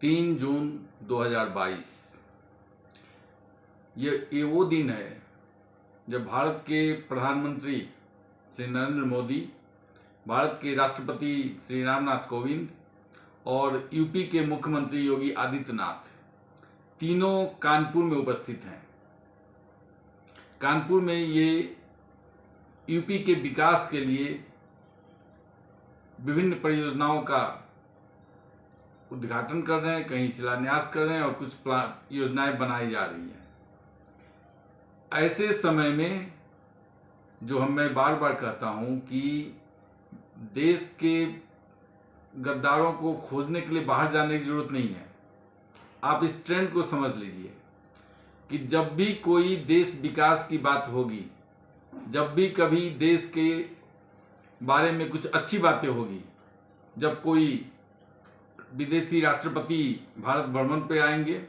3 जून 2022 ये वो दिन है जब भारत के प्रधानमंत्री श्री नरेंद्र मोदी, भारत के राष्ट्रपति श्री रामनाथ कोविंद और यूपी के मुख्यमंत्री योगी आदित्यनाथ तीनों कानपुर में उपस्थित हैं। कानपुर में ये यूपी के विकास के लिए विभिन्न परियोजनाओं का उद्घाटन कर रहे हैं, कहीं शिलान्यास कर रहे हैं और कुछ योजनाएं बनाई जा रही हैं। ऐसे समय में जो मैं बार बार कहता हूं कि देश के गद्दारों को खोजने के लिए बाहर जाने की जरूरत नहीं है। आप इस ट्रेंड को समझ लीजिए कि जब भी कोई देश विकास की बात होगी, जब भी कभी देश के बारे में कुछ अच्छी बातें होगी, जब कोई विदेशी राष्ट्रपति भारत भ्रमण पे आएंगे,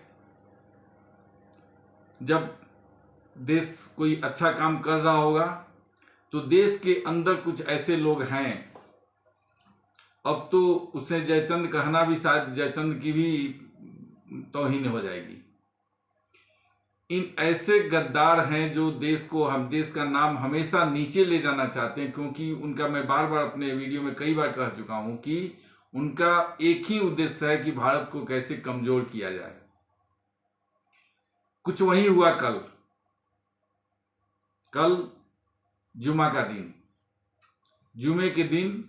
जब देश कोई अच्छा काम कर रहा होगा, तो देश के अंदर कुछ ऐसे लोग हैं, अब तो उसे जयचंद कहना भी शायद जयचंद की भी तौहीन हो जाएगी। इन ऐसे गद्दार हैं जो देश का नाम हमेशा नीचे ले जाना चाहते हैं, क्योंकि उनका मैं बार बार अपने वीडियो में कई बार कह चुका हूं कि उनका एक ही उद्देश्य है कि भारत को कैसे कमजोर किया जाए। कुछ वही हुआ कल जुमा का दिन। जुमे के दिन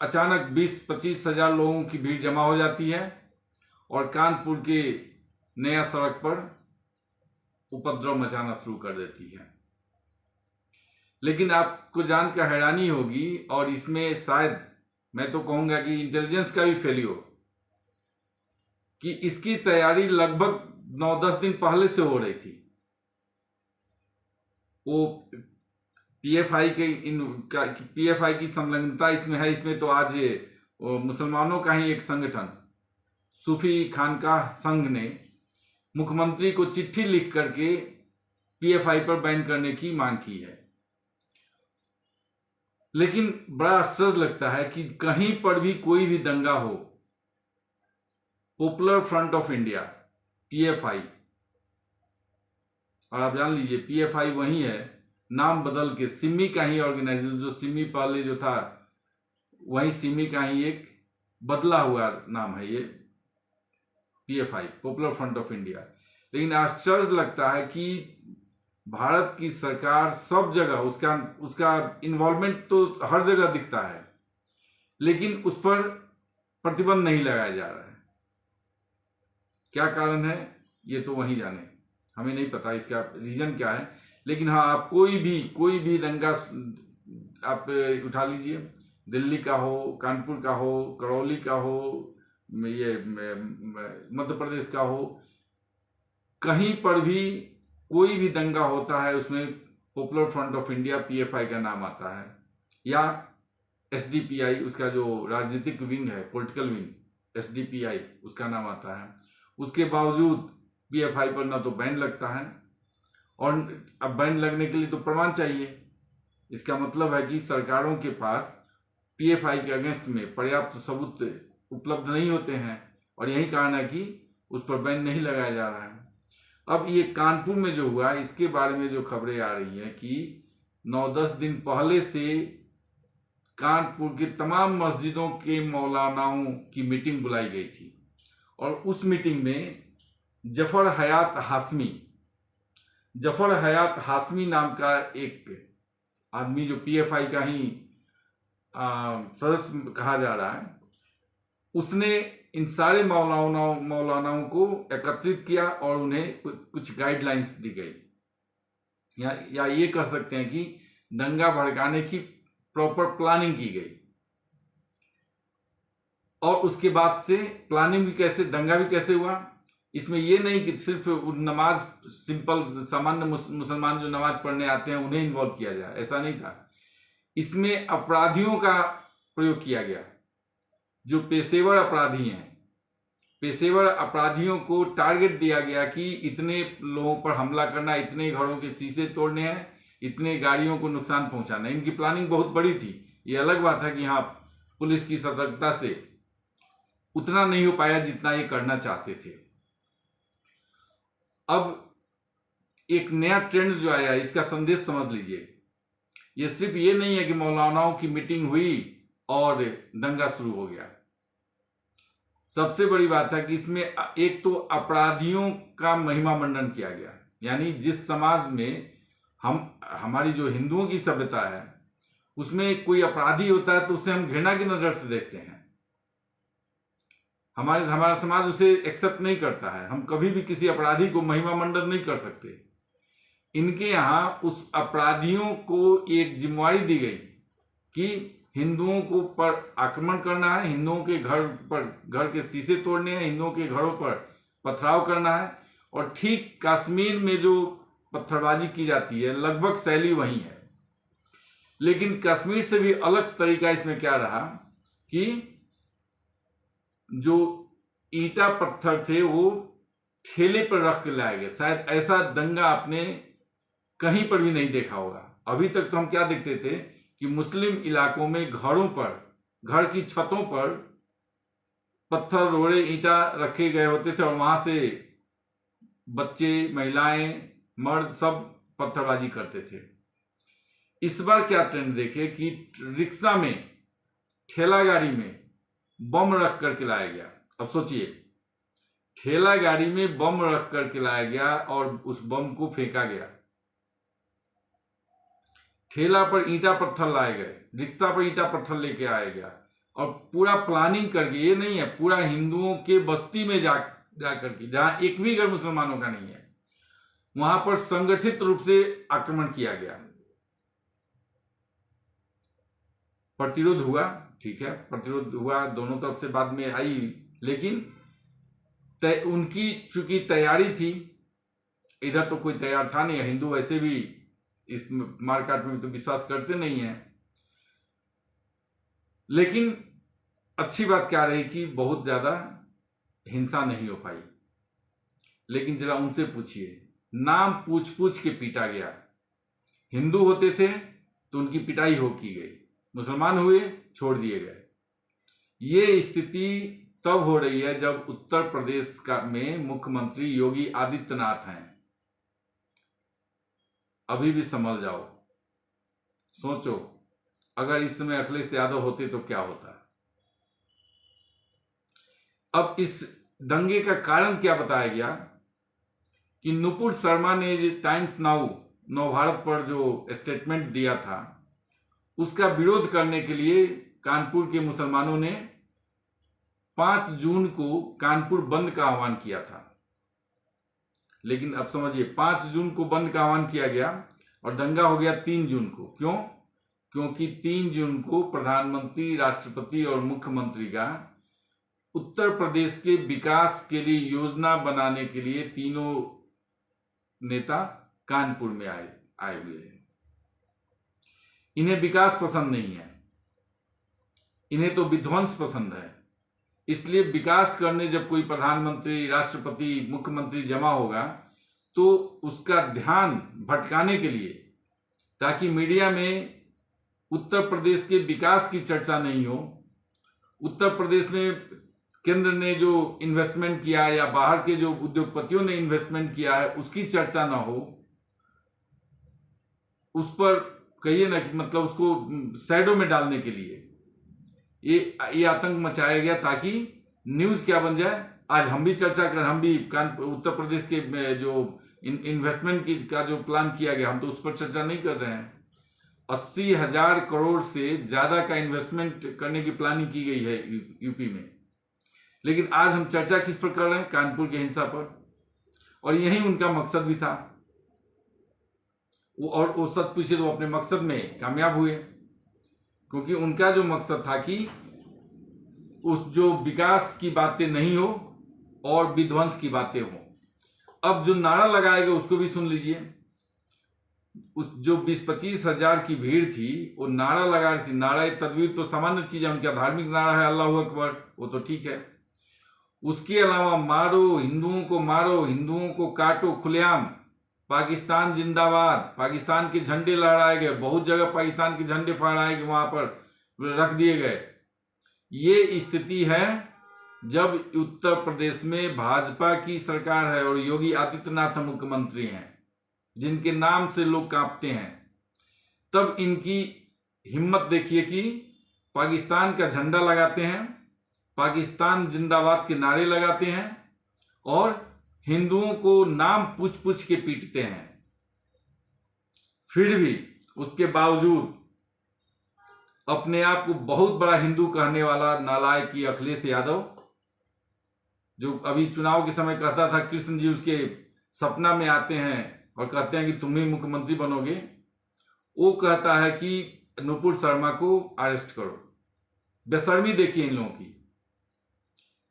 अचानक 20-25 हजार लोगों की भीड़ जमा हो जाती है और कानपुर के नया सड़क पर उपद्रव मचाना शुरू कर देती है। लेकिन आपको जानकर हैरानी होगी, और इसमें शायद मैं तो कहूंगा कि इंटेलिजेंस का भी फेलियर, कि इसकी तैयारी लगभग 9-10 दिन पहले से हो रही थी। वो पीएफआई की संलग्नता इसमें है। इसमें तो आज मुसलमानों का ही एक संगठन सूफी खानकाह संघ ने मुख्यमंत्री को चिट्ठी लिख करके पीएफआई पर बैन करने की मांग की है। लेकिन बड़ा आश्चर्य लगता है कि कहीं पर भी कोई भी दंगा हो, popular front of India PFI, और आप जान लीजिए पीएफआई वही है, नाम बदल के सिमी का ही ऑर्गेनाइजेशन, जो सिमी पहले जो था वही सिमी का ही एक बदला हुआ नाम है ये PFI, popular front of India. लेकिन आश्चर्य लगता है कि भारत की सरकार सब जगह उसका इन्वॉल्वमेंट तो हर जगह दिखता है, लेकिन उस पर प्रतिबंध नहीं लगाया जा रहा है। क्या कारण है ये तो वही जाने, हमें नहीं पता इसका रीजन क्या है। लेकिन हाँ, आप कोई भी दंगा आप उठा लीजिए, दिल्ली का हो, कानपुर का हो, करौली का हो, ये मध्य प्रदेश का हो, कहीं पर भी कोई भी दंगा होता है उसमें popular front of India PFI का नाम आता है, या एसडीपीआई उसका जो राजनीतिक विंग है, पॉलिटिकल विंग एसडीपीआई, उसका नाम आता है। उसके बावजूद पीएफआई पर ना तो बैन लगता है, और अब बैन लगने के लिए तो प्रमाण चाहिए। इसका मतलब है कि सरकारों के पास पीएफआई के अगेंस्ट में पर्याप्त सबूत उपलब्ध नहीं होते हैं, और यही कारण है कि उस पर बैन नहीं लगाया जा रहा है। अब ये कानपुर में जो हुआ, इसके बारे में जो खबरें आ रही हैं कि 9-10 दिन पहले से कानपुर के तमाम मस्जिदों के मौलानाओं की मीटिंग बुलाई गई थी, और उस मीटिंग में जफर हयात हाशमी नाम का एक आदमी, जो पीएफआई का ही सदस्य कहा जा रहा है, उसने इन सारे मौलानाओं को एकत्रित किया और उन्हें कुछ गाइडलाइंस दी गई, या ये कह सकते हैं कि दंगा भड़काने की प्रॉपर प्लानिंग की गई। और उसके बाद से प्लानिंग भी कैसे, दंगा भी कैसे हुआ, इसमें ये नहीं कि सिर्फ नमाज, सिंपल सामान्य मुसलमान जो नमाज पढ़ने आते हैं उन्हें इन्वॉल्व किया जाए, ऐसा नहीं था। इसमें अपराधियों का प्रयोग किया गया, जो पेशेवर अपराधी हैं, पेशेवर अपराधियों को टारगेट दिया गया कि इतने लोगों पर हमला करना, इतने घरों के शीशे तोड़ने हैं, इतने गाड़ियों को नुकसान पहुंचाना। इनकी प्लानिंग बहुत बड़ी थी। ये अलग बात है कि हाँ, पुलिस की सतर्कता से उतना नहीं हो पाया जितना ये करना चाहते थे। अब एक नया ट्रेंड जो आया, इसका संदेश समझ लीजिए। ये सिर्फ ये नहीं है कि मौलानाओं की मीटिंग हुई और दंगा शुरू हो गया। सबसे बड़ी बात है कि इसमें एक तो अपराधियों का महिमा मंडन किया गया, यानी जिस समाज में हमारी जो हिंदुओं की सभ्यता है उसमें कोई अपराधी होता है तो उसे हम घृणा की नजर से देखते हैं। हमारा समाज उसे एक्सेप्ट नहीं करता है। हम कभी भी किसी अपराधी को महिमा मंडन नहीं कर सकते। इनके यहाँ उस अपराधियों को एक जिम्मेवारी दी गई कि हिंदुओं को पर आक्रमण करना है, हिंदुओं के घर के शीशे तोड़ने हैं, हिंदुओं के घरों पर पथराव करना है। और ठीक कश्मीर में जो पत्थरबाजी की जाती है लगभग शैली वही है, लेकिन कश्मीर से भी अलग तरीका इसमें क्या रहा कि जो ईंटा पत्थर थे वो ठेले पर रख के लाए गए। शायद ऐसा दंगा आपने कहीं पर भी नहीं देखा होगा। अभी तक तो हम क्या देखते थे कि मुस्लिम इलाकों में घरों पर, घर की छतों पर पत्थर रोड़े ईंटा रखे गए होते थे और वहां से बच्चे, महिलाएं, मर्द सब पत्थरबाजी करते थे। इस बार क्या ट्रेंड देखे कि रिक्शा में, ठेला गाड़ी में बम रख करके लाया गया। अब सोचिए, ठेला गाड़ी में बम रख करके लाया गया और उस बम को फेंका गया। ठेला पर ईंटा पत्थर लाए गए, रिक्शा पर ईंटा पत्थर लेके आया गया और पूरा प्लानिंग करके, ये नहीं है पूरा हिंदुओं के बस्ती में जा करके, जहां एक भी घर मुसलमानों का नहीं है, वहां पर संगठित रूप से आक्रमण किया गया। प्रतिरोध हुआ, ठीक है, प्रतिरोध हुआ, दोनों तरफ से बाद में आई, लेकिन उनकी चूंकि तैयारी थी, इधर तो कोई तैयार था नहीं। हिंदू वैसे भी इस मारकाट में तो विश्वास करते नहीं है। लेकिन अच्छी बात क्या रही कि बहुत ज्यादा हिंसा नहीं हो पाई। लेकिन जरा उनसे पूछिए, नाम पूछ पूछ के पीटा गया। हिंदू होते थे तो उनकी पिटाई की गई, मुसलमान हुए छोड़ दिए गए। ये स्थिति तब हो रही है जब उत्तर प्रदेश में मुख्यमंत्री योगी आदित्यनाथ हैं। अभी भी संभल जाओ, सोचो अगर इस समय अखिलेश यादव होते तो क्या होता। अब इस दंगे का कारण क्या बताया गया कि नुपुर शर्मा ने टाइम्स नाउ नवभारत पर जो स्टेटमेंट दिया था उसका विरोध करने के लिए कानपुर के मुसलमानों ने 5 जून को कानपुर बंद का आह्वान किया था। लेकिन अब समझिए, 5 जून को बंद का आह्वान किया गया और दंगा हो गया 3 जून को। क्यों? क्योंकि 3 जून को प्रधानमंत्री, राष्ट्रपति और मुख्यमंत्री का उत्तर प्रदेश के विकास के लिए योजना बनाने के लिए तीनों नेता कानपुर में आए हुए हैं। इन्हें विकास पसंद नहीं है, इन्हें तो विध्वंस पसंद है। इसलिए विकास करने जब कोई प्रधानमंत्री, राष्ट्रपति, मुख्यमंत्री जमा होगा तो उसका ध्यान भटकाने के लिए, ताकि मीडिया में उत्तर प्रदेश के विकास की चर्चा नहीं हो, उत्तर प्रदेश में केंद्र ने जो इन्वेस्टमेंट किया या बाहर के जो उद्योगपतियों ने इन्वेस्टमेंट किया है उसकी चर्चा ना हो, उस पर कहिए ना कि मतलब उसको शैडो में डालने के लिए ये आतंक मचाया गया, ताकि न्यूज क्या बन जाए, आज हम भी चर्चा कर, हम भी उत्तर प्रदेश के जो इन्वेस्टमेंट का जो प्लान किया गया, हम तो उस पर चर्चा नहीं कर रहे हैं। 80,000 करोड़ से ज्यादा का इन्वेस्टमेंट करने की प्लानिंग की गई है यूपी में। लेकिन आज हम चर्चा किस पर कर रहे हैं? कानपुर की हिंसा पर। और यही उनका मकसद भी था। और वो सच पूछे तो अपने मकसद में कामयाब हुए, क्योंकि उनका जो मकसद था कि उस जो विकास की बातें नहीं हो और विध्वंस की बातें हो। अब जो नारा लगाया गया उसको भी सुन लीजिए। उस जो 20-25 हजार की भीड़ थी वो नारा लगा रही थी। नारा तदवीर तो सामान्य चीज है, उनका धार्मिक नारा है अल्लाहू अकबर, वो तो ठीक है। उसके अलावा मारो हिंदुओं को, मारो हिंदुओं को, काटो खुलेआम, पाकिस्तान जिंदाबाद, पाकिस्तान के झंडे लहराए गए, बहुत जगह पाकिस्तान के झंडे फहराए गए, वहां पर रख दिए गए। ये स्थिति है जब उत्तर प्रदेश में भाजपा की सरकार है और योगी आदित्यनाथ मुख्यमंत्री हैं, जिनके नाम से लोग कांपते हैं, तब इनकी हिम्मत देखिए कि पाकिस्तान का झंडा लगाते हैं, पाकिस्तान जिंदाबाद के नारे लगाते हैं और हिंदुओं को नाम पूछ पूछ के पीटते हैं। फिर भी उसके बावजूद अपने आप को बहुत बड़ा हिंदू कहने वाला नालायक की अखिलेश यादव, जो अभी चुनाव के समय कहता था कृष्ण जी उसके सपना में आते हैं और कहते हैं कि तुम ही मुख्यमंत्री बनोगे, वो कहता है कि नुपुर शर्मा को अरेस्ट करो। बेशर्मी देखिए इन लोगों की।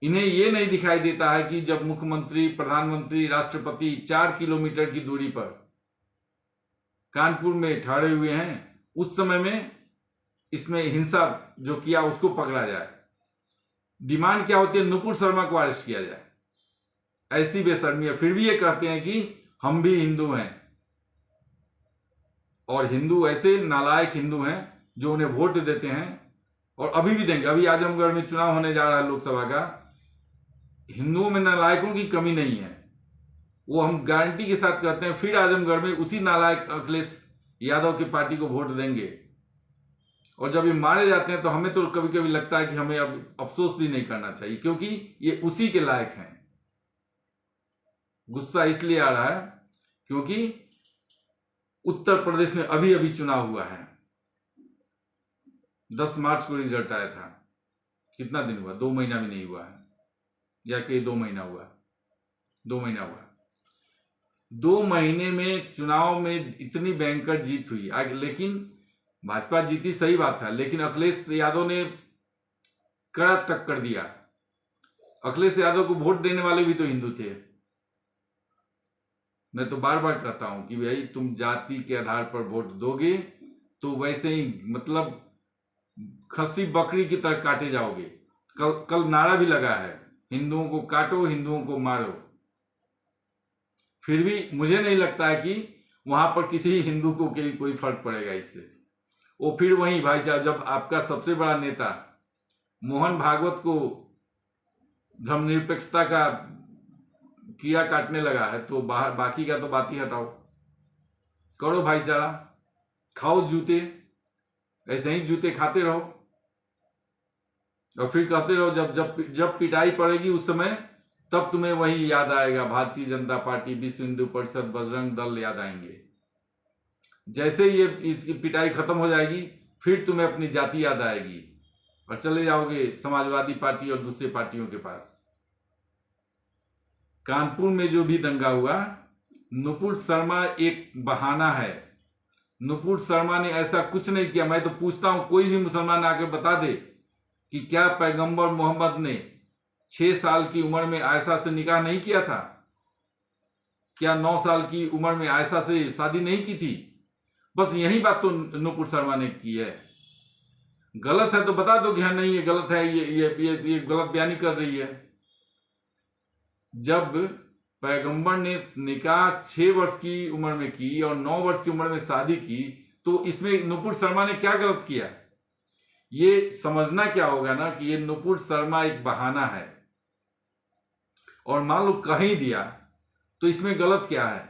इन्हें ये नहीं दिखाई देता है कि जब मुख्यमंत्री, प्रधानमंत्री, राष्ट्रपति 4 किलोमीटर की दूरी पर कानपुर में ठहरे हुए हैं, उस समय में इसमें हिंसा जो किया उसको पकड़ा जाए। डिमांड क्या होती है? नुपुर शर्मा को अरेस्ट किया जाए। ऐसी बेशर्मी है। फिर भी ये कहते हैं कि हम भी हिंदू हैं, और हिंदू ऐसे नालायक हिंदू हैं जो उन्हें वोट देते हैं और अभी भी देंगे। अभी आजमगढ़ में चुनाव होने जा रहा है लोकसभा का। हिंदुओं में नालायकों की कमी नहीं है, वो हम गारंटी के साथ कहते हैं। फिर आजमगढ़ में उसी नालायक अखिलेश यादव की पार्टी को वोट देंगे, और जब ये मारे जाते हैं तो हमें तो कभी कभी लगता है कि हमें अब अफसोस भी नहीं करना चाहिए, क्योंकि ये उसी के लायक हैं। गुस्सा इसलिए आ रहा है क्योंकि उत्तर प्रदेश में अभी अभी चुनाव हुआ है। 10 मार्च को रिजल्ट आया था। कितना दिन हुआ? 2 महीना भी नहीं हुआ है, या कि 2 महीना हुआ? 2 महीना हुआ। 2 महीने में चुनाव में इतनी भयंकर जीत हुई। लेकिन भाजपा जीती, सही बात है, लेकिन अखिलेश यादव ने कड़ा टक्कर दिया। अखिलेश यादव को वोट देने वाले भी तो हिंदू थे। मैं तो बार बार कहता हूं कि भाई तुम जाति के आधार पर वोट दोगे तो वैसे ही मतलब खस्सी बकरी की तरह काटे जाओगे। कल नारा भी लगा है, हिंदुओं को काटो, हिंदुओं को मारो। फिर भी मुझे नहीं लगता है कि वहां पर किसी हिंदू को कोई फर्क पड़ेगा इससे। वो फिर वही भाईचारा, जब आपका सबसे बड़ा नेता मोहन भागवत को धर्मनिरपेक्षता का कीड़ा काटने लगा है, तो बाकी का तो बात ही हटाओ। करो भाईचारा, खाओ जूते, ऐसे ही जूते खाते रहो और फिर कहते रहो जब पिटाई पड़ेगी उस समय, तब तुम्हें वही याद आएगा, भारतीय जनता पार्टी, विश्व हिंदू परिषद, बजरंग दल याद आएंगे। जैसे ये इसकी पिटाई खत्म हो जाएगी, फिर तुम्हें अपनी जाति याद आएगी और चले जाओगे समाजवादी पार्टी और दूसरे पार्टियों के पास। कानपुर में जो भी दंगा हुआ, नुपुर शर्मा एक बहाना है। नुपुर शर्मा ने ऐसा कुछ नहीं किया। मैं तो पूछता हूं, कोई भी मुसलमान आकर बता दे कि क्या पैगंबर मोहम्मद ने 6 साल की उम्र में आयशा से निकाह नहीं किया था? क्या 9 साल की उम्र में आयशा से शादी नहीं की थी? बस यही बात तो नुपुर शर्मा ने की है। गलत है तो बता दो कि हाँ नहीं ये गलत है, ये गलत बयानी कर रही है। जब पैगंबर ने निकाह 6 वर्ष की उम्र में की और 9 वर्ष की उम्र में शादी की, तो इसमें नुपुर शर्मा ने क्या गलत किया? ये समझना क्या होगा ना कि ये नुपुर शर्मा एक बहाना है, और मान लो कह ही दिया तो इसमें गलत क्या है?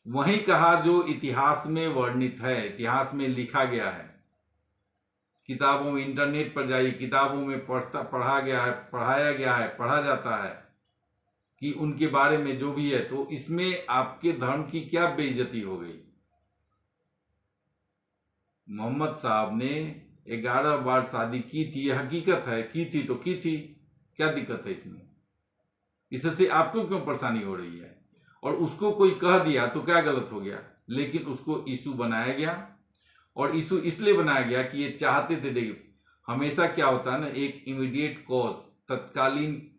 वही कहा जो इतिहास में वर्णित है, इतिहास में लिखा गया है, किताबों में, इंटरनेट पर जाइए, किताबों में पढ़ा गया है, पढ़ाया गया है, पढ़ा जाता है कि उनके बारे में जो भी है। तो इसमें आपके धर्म की क्या बेइज्जती हो गई? मोहम्मद साहब ने 11 बार शादी की थी, ये हकीकत है, की थी तो की थी, क्या दिक्कत है इसमें? इससे आपको क्यों परेशानी हो रही है? और उसको कोई कह दिया तो क्या गलत हो गया? लेकिन उसको इशू बनाया गया, और इशू इसलिए बनाया गया कि ये चाहते थे। देखिए, हमेशा क्या होता है ना, एक इमीडिएट कॉज,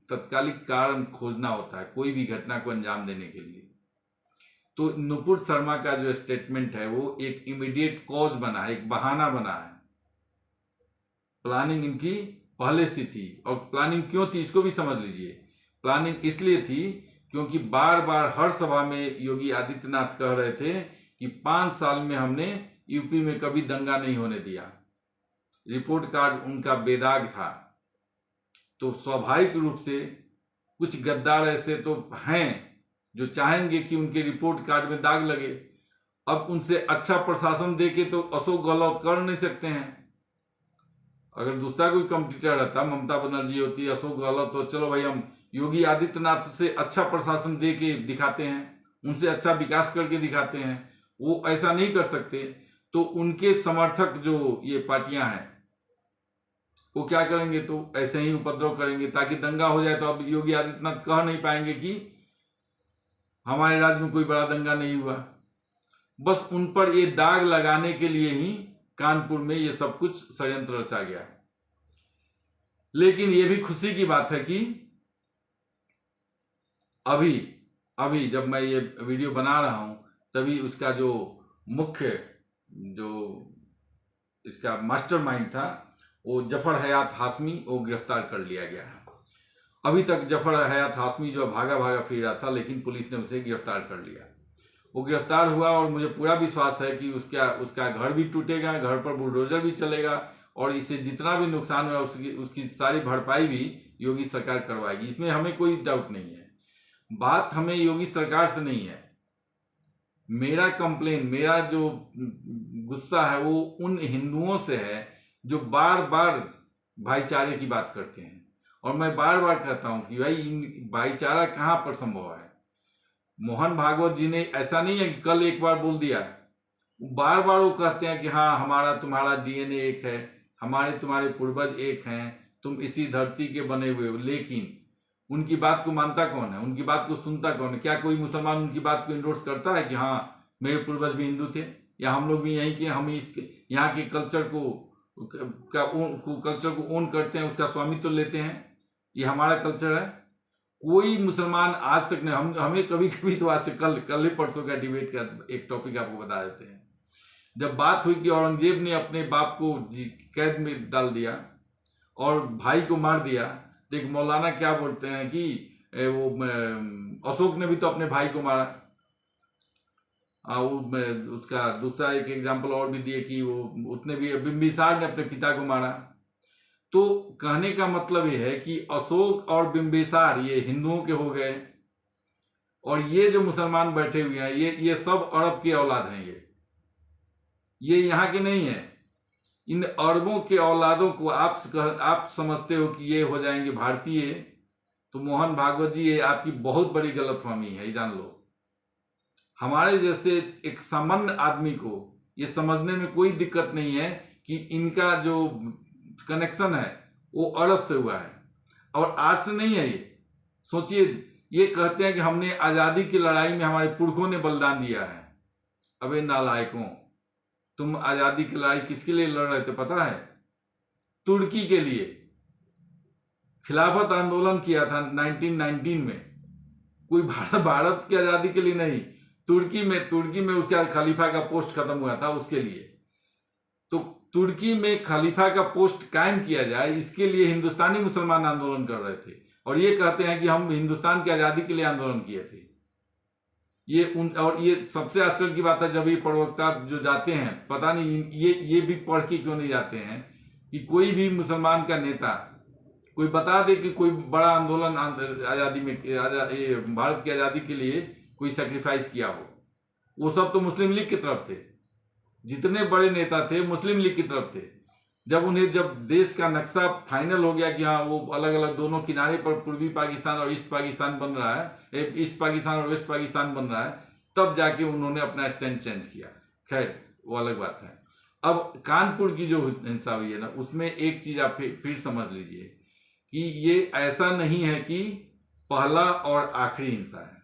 तत्कालिक कारण खोजना होता है कोई भी घटना को अंजाम देने के लिए। तो नुपुर शर्मा का जो स्टेटमेंट है वो एक इमीडिएट कॉज बना है, एक बहाना बना है। प्लानिंग इनकी पहले से थी, और प्लानिंग क्यों थी इसको भी समझ लीजिए। प्लानिंग इसलिए थी क्योंकि बार बार हर सभा में योगी आदित्यनाथ कह रहे थे कि 5 साल में हमने यूपी में कभी दंगा नहीं होने दिया। रिपोर्ट कार्ड उनका बेदाग था। तो स्वाभाविक रूप से कुछ गद्दार ऐसे तो हैं जो चाहेंगे कि उनके रिपोर्ट कार्ड में दाग लगे। अब उनसे अच्छा प्रशासन देके तो अशोक गहलोत कर नहीं सकते हैं। अगर दूसरा कोई कंपटीटर रहता, ममता बनर्जी होती, अशोक गहलोत, तो चलो भाई हम योगी आदित्यनाथ से अच्छा प्रशासन दे के दिखाते हैं, उनसे अच्छा विकास करके दिखाते हैं। वो ऐसा नहीं कर सकते, तो उनके समर्थक जो ये पार्टियां हैं वो क्या करेंगे, तो ऐसे ही उपद्रव करेंगे ताकि दंगा हो जाए। तो अब योगी आदित्यनाथ कह नहीं पाएंगे कि हमारे राज्य में कोई बड़ा दंगा नहीं हुआ। बस उन पर ये दाग लगाने के लिए ही कानपुर में ये सब कुछ षड्यंत्र रचा गया। लेकिन ये भी खुशी की बात है कि अभी जब मैं ये वीडियो बना रहा हूं तभी उसका जो मुख्य जो इसका मास्टरमाइंड था वो जफर हयात हाशमी वो गिरफ्तार कर लिया गया है। अभी तक जफर हयात हाशमी जो भागा फिर रहा था, लेकिन पुलिस ने उसे गिरफ्तार कर लिया। वो गिरफ्तार हुआ और मुझे पूरा विश्वास है कि उसका घर भी टूटेगा, घर पर बुलडोजर भी चलेगा और इसे जितना भी नुकसान हुआ उसकी सारी भरपाई भी योगी सरकार करवाएगी। इसमें हमें कोई डाउट नहीं है। बात हमें योगी सरकार से नहीं है। मेरा कंप्लेन, मेरा जो गुस्सा है वो उन हिंदुओं से है जो बार बार भाईचारे की बात करते हैं। और मैं बार बार कहता हूं कि भाई भाईचारा कहां पर संभव है। मोहन भागवत जी ने ऐसा नहीं है कि कल एक बार बोल दिया, बार बार वो कहते हैं कि हाँ हमारा तुम्हारा डीएनए एक है, हमारे तुम्हारे पूर्वज एक हैं, तुम इसी धरती के बने हुए हो। लेकिन उनकी बात को मानता कौन है, उनकी बात को सुनता कौन है? क्या कोई मुसलमान उनकी बात को इंडोर्स करता है कि हाँ मेरे पूर्वज भी हिंदू थे, या हम लोग भी यहीं के, हम इसके यहाँ के कल्चर को ओन करते हैं, उसका स्वामित्व लेते हैं, ये हमारा कल्चर है? कोई मुसलमान आज तक नहीं। हमें कभी कभी तो आज से कल ही परसों का डिबेट का एक टॉपिक आपको बता देते हैं। जब बात हुई कि औरंगजेब ने अपने बाप को कैद में डाल दिया और भाई को मार दिया, तो एक मौलाना क्या बोलते हैं कि वो अशोक ने भी तो अपने भाई को मारा। उसका दूसरा एक एग्जाम्पल और भी दिए कि वो उसने भी, बिंबिसार ने अपने पिता को मारा। तो कहने का मतलब ये है कि अशोक और बिंबिसार ये हिंदुओं के हो गए, और ये जो मुसलमान बैठे हुए हैं ये सब अरब की औलाद हैं। ये यहाँ के नहीं है। इन अरबों के औलादों को आप समझते हो कि ये हो जाएंगे भारतीय, तो मोहन भागवत जी ये आपकी बहुत बड़ी गलतफहमी है, ये जान लो। हमारे जैसे एक सामान्य आदमी को ये समझने में कोई दिक्कत नहीं है कि इनका जो कनेक्शन है वो अरब से हुआ है, और आज से नहीं है। ये सोचिए, ये कहते हैं कि हमने आजादी की लड़ाई में हमारे पुरखों ने बलिदान दिया है। अबे नालायकों, तुम आजादी की लड़ाई किसके लिए लड़ रहे थे पता है? तुर्की के लिए। खिलाफत आंदोलन किया था 1919 में, कोई भारत की आजादी के लिए नहीं। तुर्की में उसका खलीफा का पोस्ट खत्म हुआ था, उसके लिए। तो तुर्की में खलीफा का पोस्ट कायम किया जाए, इसके लिए हिंदुस्तानी मुसलमान आंदोलन कर रहे थे, और ये कहते हैं कि हम हिंदुस्तान की आजादी के लिए आंदोलन किए थे। और ये सबसे आश्चर्य की बात है, जब ये प्रवक्ता जो जाते हैं, पता नहीं ये भी पढ़ के क्यों नहीं जाते हैं कि कोई भी मुसलमान का नेता कोई बता दे कि कोई बड़ा आंदोलन आजादी में, भारत की आजादी के लिए कोई सेक्रीफाइस किया हो। वो सब तो मुस्लिम लीग की तरफ थे, जितने बड़े नेता थे मुस्लिम लीग की तरफ थे। जब देश का नक्शा फाइनल हो गया कि हाँ वो अलग अलग दोनों किनारे पर पूर्वी पाकिस्तान और ईस्ट पाकिस्तान बन रहा है, ईस्ट पाकिस्तान और वेस्ट पाकिस्तान बन रहा है, तब जाके उन्होंने अपना स्टैंड चेंज किया। खैर वो अलग बात है। अब कानपुर की जो हिंसा हुई है ना, उसमें एक चीज आप फिर समझ लीजिए कि ये ऐसा नहीं है कि पहला और आखिरी हिंसा है।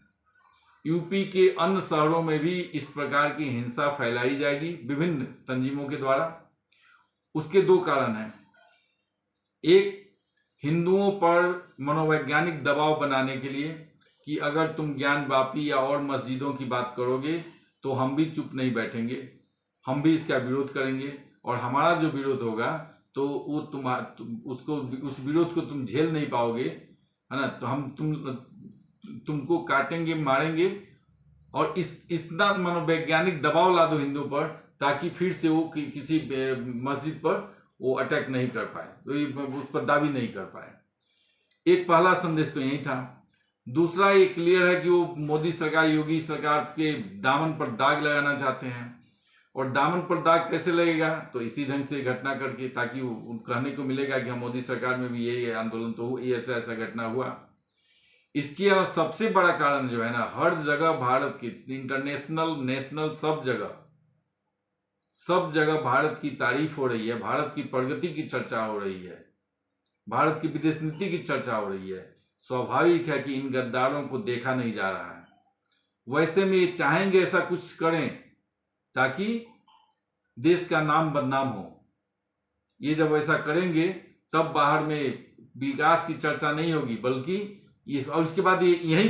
यूपी के अन्य शहरों में भी इस प्रकार की हिंसा फैलाई जाएगी विभिन्न तंजीमों के द्वारा। उसके दो कारण हैं। एक, हिंदुओं पर मनोवैज्ञानिक दबाव बनाने के लिए कि अगर तुम ज्ञान वापी या और मस्जिदों की बात करोगे तो हम भी चुप नहीं बैठेंगे, हम भी इसका विरोध करेंगे, और हमारा जो विरोध होगा तो वो उस विरोध को तुम झेल नहीं पाओगे, है ना, तो हम तुमको काटेंगे, मारेंगे। और इतना मनोवैज्ञानिक दबाव ला दो हिंदुओं पर ताकि फिर से वो किसी मस्जिद पर वो अटैक नहीं कर पाए, तो उस पर दावी नहीं कर पाए। एक पहला संदेश तो यही था। दूसरा ये क्लियर है कि वो मोदी सरकार, योगी सरकार के दामन पर दाग लगाना चाहते हैं। और दामन पर दाग कैसे लगेगा? तो इसी ढंग से घटना करके, ताकि कहने को मिलेगा कि हम मोदी सरकार में भी यही आंदोलन तो हुआ, ये ऐसा ऐसा घटना हुआ। इसकी सबसे बड़ा कारण जो है ना, हर जगह भारत की, इंटरनेशनल, नेशनल, सब जगह भारत की तारीफ हो रही है, भारत की प्रगति की चर्चा हो रही है, भारत की विदेश नीति की चर्चा हो रही है। स्वाभाविक है कि इन गद्दारों को देखा नहीं जा रहा है। वैसे में ये चाहेंगे ऐसा कुछ करें ताकि देश का नाम बदनाम हो। ये जब ऐसा करेंगे तब बाहर में विकास की चर्चा नहीं होगी, बल्कि ये, और उसके बाद ये यहीं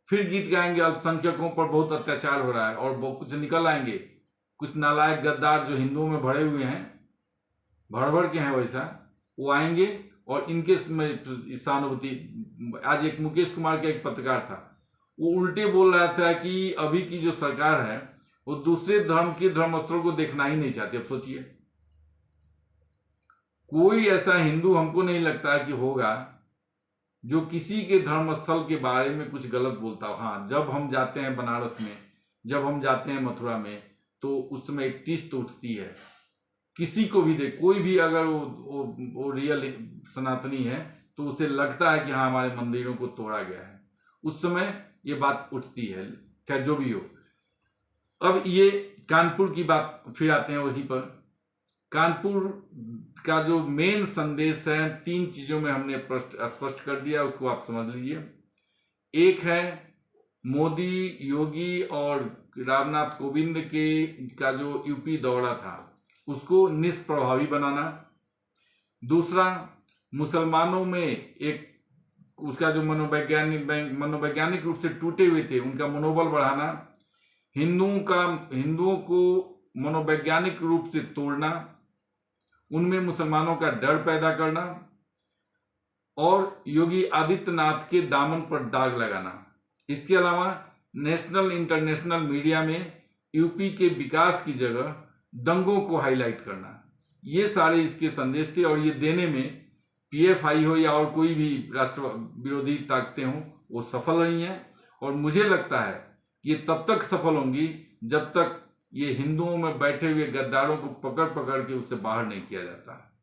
फिर गीत गाएंगे अल्पसंख्यकों पर बहुत अत्याचार हो रहा है, और वो कुछ निकल आएंगे, कुछ नालायक गद्दार जो हिंदुओं में भरे हुए हैं, भड़ के हैं वैसा, वो आएंगे और इनके सहानुभूति। आज एक मुकेश कुमार का एक पत्रकार था, वो उल्टे बोल रहा था कि अभी की जो सरकार है वो दूसरे धर्म के धर्मस्थलों को देखना ही नहीं चाहती। अब सोचिए, कोई ऐसा हिंदू हमको नहीं लगता कि होगा जो किसी के धर्मस्थल के बारे में कुछ गलत बोलता हो। हाँ, जब हम जाते हैं बनारस में, जब हम जाते हैं मथुरा में, तो उस समय एक टिस्ट तो उठती है। किसी को भी देख, कोई भी अगर वो रियल सनातनी है तो उसे लगता है कि हाँ, हमारे मंदिरों को तोड़ा गया है, उस समय ये बात उठती है। खैर, जो भी हो, अब ये कानपुर की बात फिर आते हैं वहीं पर। कानपुर का जो मेन संदेश है, 3 चीजों में हमने स्पष्ट कर दिया, उसको आप समझ लीजिए। एक है मोदी, योगी और रामनाथ कोविंद का जो यूपी दौरा था उसको निष्प्रभावी बनाना। दूसरा, मुसलमानों में एक उसका जो मनोवैज्ञानिक रूप से टूटे हुए थे उनका मनोबल बढ़ाना, हिंदुओं को मनोवैज्ञानिक रूप से तोड़ना, उनमें मुसलमानों का डर पैदा करना, और योगी आदित्यनाथ के दामन पर दाग लगाना। इसके अलावा नेशनल इंटरनेशनल मीडिया में यूपी के विकास की जगह दंगों को हाईलाइट करना, ये सारे इसके संदेश थे। और ये देने में पीएफआई हो या और कोई भी राष्ट्र विरोधी ताकतें हों, वो सफल रही हैं। और मुझे लगता है ये तब तक सफल होंगी जब तक ये हिंदुओं में बैठे हुए गद्दारों को पकड़ के उससे बाहर नहीं किया जाता।